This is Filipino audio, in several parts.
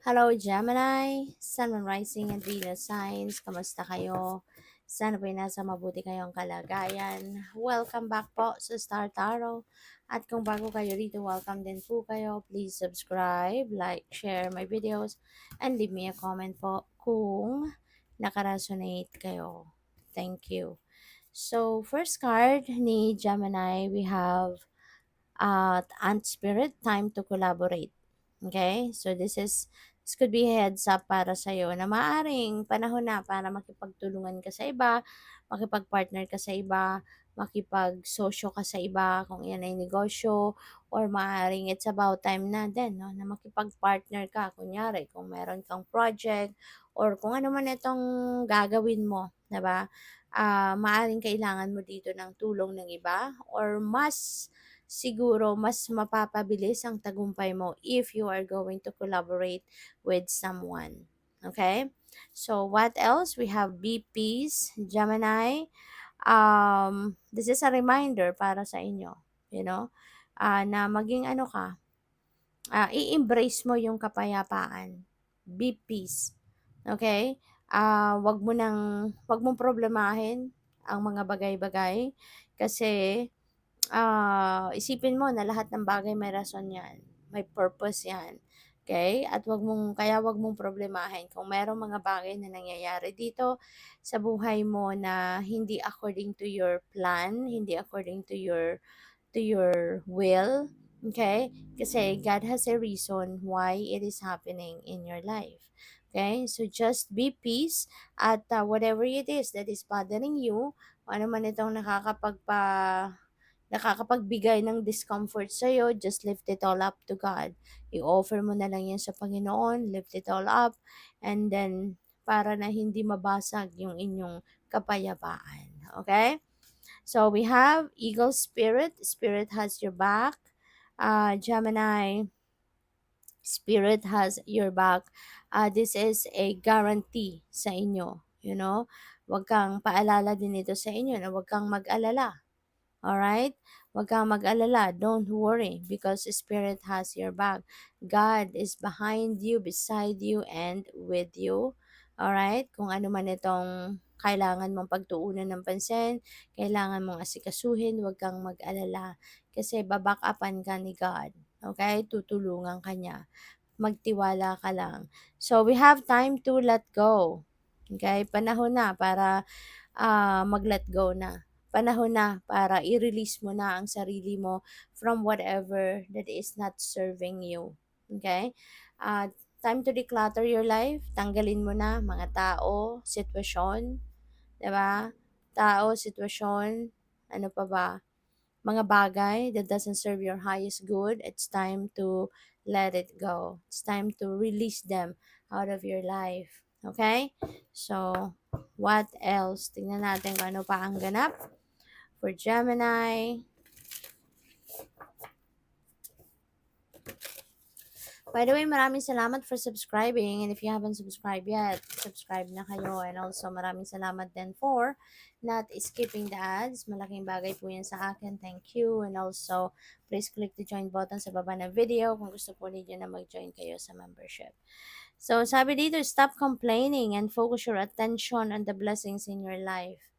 Hello, Gemini, Sun, Moon, Rising, and Venus signs. Kamusta kayo? Sana po'y nasa mabuti kayong kalagayan. Welcome back po sa Star Tarot. At kung bago kayo rito, welcome din po kayo. Please subscribe, like, share my videos, and leave me a comment po kung nakaresonate kayo. Thank you. So, first card ni Gemini, we have Ant Spirit, time to collaborate. Okay? So this could be a heads up para sa iyo na maaring panahon na para makipagtulungan ka sa iba, makipag-partner ka sa iba, makipag-sosyo ka sa iba kung yan ay negosyo, or maaring it's about time na din, no, na makipag-partner ka. Kunyari, kung meron kang project or kung ano man itong gagawin mo, 'di ba? Maaring kailangan mo dito ng tulong ng iba, or siguro mas mapapabilis ang tagumpay mo if you are going to collaborate with someone. Okay? So, what else? We have BPs, Gemini. This is a reminder para sa inyo, na maging ano ka, i-embrace mo yung kapayapaan. Be peace. Okay? Wag mong problemahin ang mga bagay-bagay kasi isipin mo na lahat ng bagay may rason yan. May purpose yan. Okay? At wag mong problemahin kung merong mga bagay na nangyayari dito sa buhay mo na hindi according to your plan, hindi according to your will. Okay? Kasi God has a reason why it is happening in your life. Okay? So just be peace at whatever it is that is bothering you, ano man itong nakakapagbigay ng discomfort sa'yo, just lift it all up to God. I-offer mo na lang yan sa Panginoon, lift it all up, and then para na hindi mabasag yung inyong kapayapaan. Okay? So we have Eagle Spirit. Spirit has your back. Gemini, Spirit has your back. This is a guarantee sa inyo. Huwag kang paalala din ito sa inyo na huwag kang mag-alala. Alright? Huwag kang mag-alala. Don't worry because Spirit has your back. God is behind you, beside you, and with you. Alright? Kung ano man itong kailangan mong pagtuunan ng pansin, kailangan mong asikasuhin, huwag kang mag-alala. Kasi babackupan ka ni God. Okay? Tutulungan ka niya. Magtiwala ka lang. So, we have time to let go. Okay? Panahon na para mag-let go na. Panahon na para i-release mo na ang sarili mo from whatever that is not serving you. Okay? Time to declutter your life. Tanggalin mo na mga tao, sitwasyon, 'di ba? Tao, sitwasyon, ano pa ba? Mga bagay that doesn't serve your highest good. It's time to let it go. It's time to release them out of your life. Okay? So, what else? Tingnan natin kung ano pa ang ganap for Gemini. By the way, maraming salamat for subscribing. And if you haven't subscribed yet, subscribe na kayo. And also, maraming salamat din for not skipping the ads. Malaking bagay po yan sa akin. Thank you. And also, please click the join button sa baba ng video kung gusto po ninyo na mag-join kayo sa membership. So, sabi dito, stop complaining and focus your attention on the blessings in your life.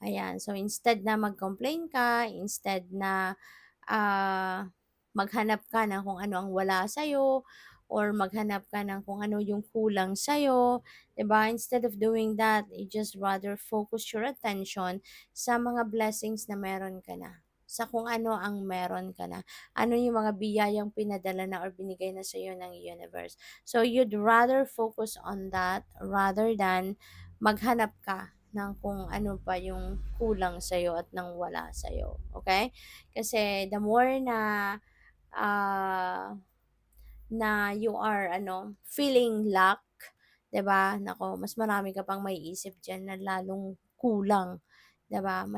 Ayan. So, instead na mag-complain ka, instead na uh, maghanap ka ng kung ano ang wala sa'yo, or maghanap ka ng kung ano yung kulang sa'yo, 'di ba? Instead of doing that, you just rather focus your attention sa mga blessings na meron ka na. Sa kung ano ang meron ka na. Ano yung mga biyayang pinadala na or binigay na sa'yo ng universe. So, you'd rather focus on that rather than maghanap ka ng kung ano pa yung kulang sa'yo at nang wala sa'yo. Okay? Kasi the more ah, na you are feeling lack, 'di ba? Nako, mas marami ka pang maiisip diyan na lalong kulang, 'di ba? Um,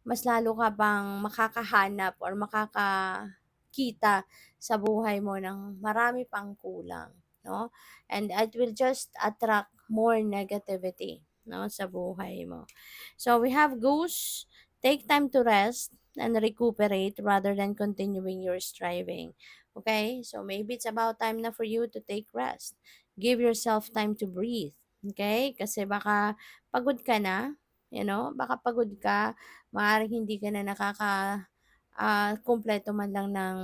Mas lalo ka pang makakahanap or makakakita sa buhay mo ng marami pang kulang, no? And it will just attract more negativity, no, sa buhay mo. So we have Goose, take time to rest. and recuperate rather than continuing your striving. Okay? So maybe it's about time na for you to take rest. Give yourself time to breathe. Okay? Kasi baka pagod ka na, baka pagod ka, maaaring hindi ka na kumpleto man lang ng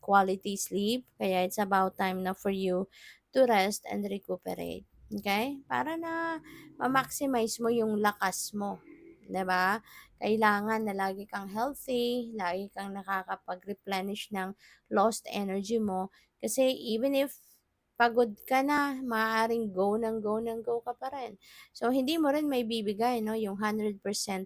quality sleep. Kaya it's about time na for you to rest and recuperate. Okay? Para na ma-maximize mo yung lakas mo. 'Di ba? Kailangan na lagi kang healthy, lagi kang nakakapag-replenish ng lost energy mo. Kasi even if pagod ka na, maaaring go ng go ng go ka pa rin. So, hindi mo rin may bibigay, no, yung 100%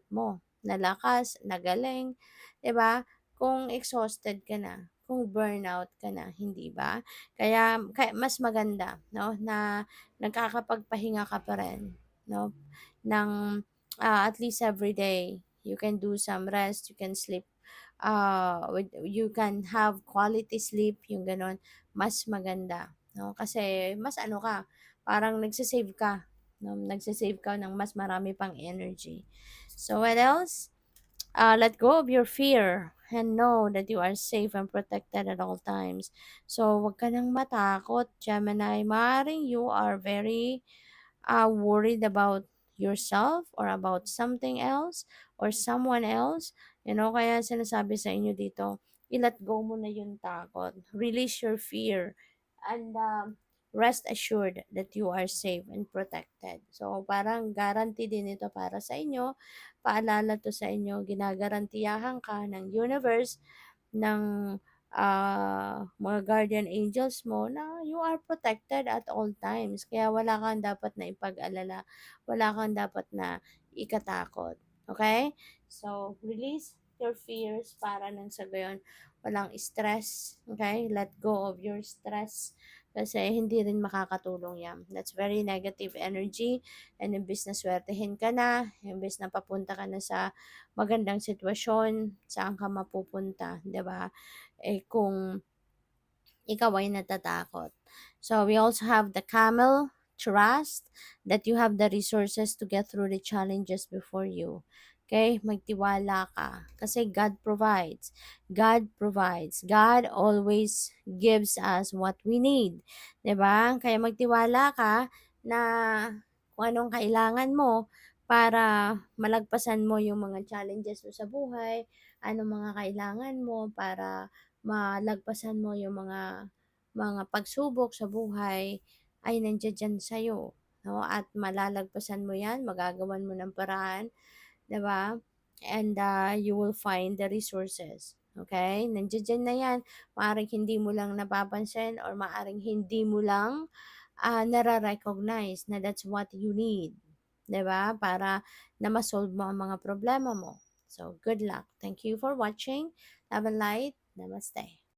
mo na lakas, na galing, 'di ba? Kung exhausted ka na, kung burnout ka na, hindi ba? Kaya mas maganda, no, na nagkakapagpahinga ka pa rin, no, ng at least every day. You can do some rest, you can sleep, you can have quality sleep, yung ganon, mas maganda, no? Kasi mas ano ka, parang nagsasave ka, no? Nagsasave ka ng mas marami pang energy. So what else? Let go of your fear and know that you are safe and protected at all times. So, wag ka nang matakot, Gemini. Maaaring you are very worried about yourself or about something else or someone else. Kaya sinasabi sa inyo dito, i-let go mo na yung takot. Release your fear and rest assured that you are safe and protected. So, parang guarantee din ito para sa inyo. Paalala to sa inyo, ginagarantiyahan ka ng universe ng mga guardian angels mo na you are protected at all times. Kaya wala kang dapat na ipag-alala. Wala kang dapat na ikatakot. Okay? So, release your fears para nang sa gayon walang stress. Okay? Let go of your stress. Kasi hindi rin makakatulong yan. That's very negative energy. And imbis na swertehin ka na, imbis na papunta ka na sa magandang sitwasyon, saan ka mapupunta, 'di ba? Kung ikaw ay natatakot. So, we also have the camel, trust that you have the resources to get through the challenges before you. Okay? Magtiwala ka. Kasi God provides. God provides. God always gives us what we need. 'Di ba? Kaya magtiwala ka na kung anong kailangan mo para malagpasan mo yung mga challenges mo sa buhay, anong mga kailangan mo para malagpasan mo yung mga pagsubok sa buhay ay nandiya diyan sa'yo, 'no, at malalagpasan mo 'yan, magagawan mo ng paraan, 'di ba? And, you will find the resources, okay? Nandiya na 'yan, maaaring hindi mo lang napapansin or maaaring hindi mo lang, nare-recognize na that's what you need, 'di ba? Para na ma-solve mo ang mga problema mo. So, good luck. Thank you for watching. Love and light. Namaste.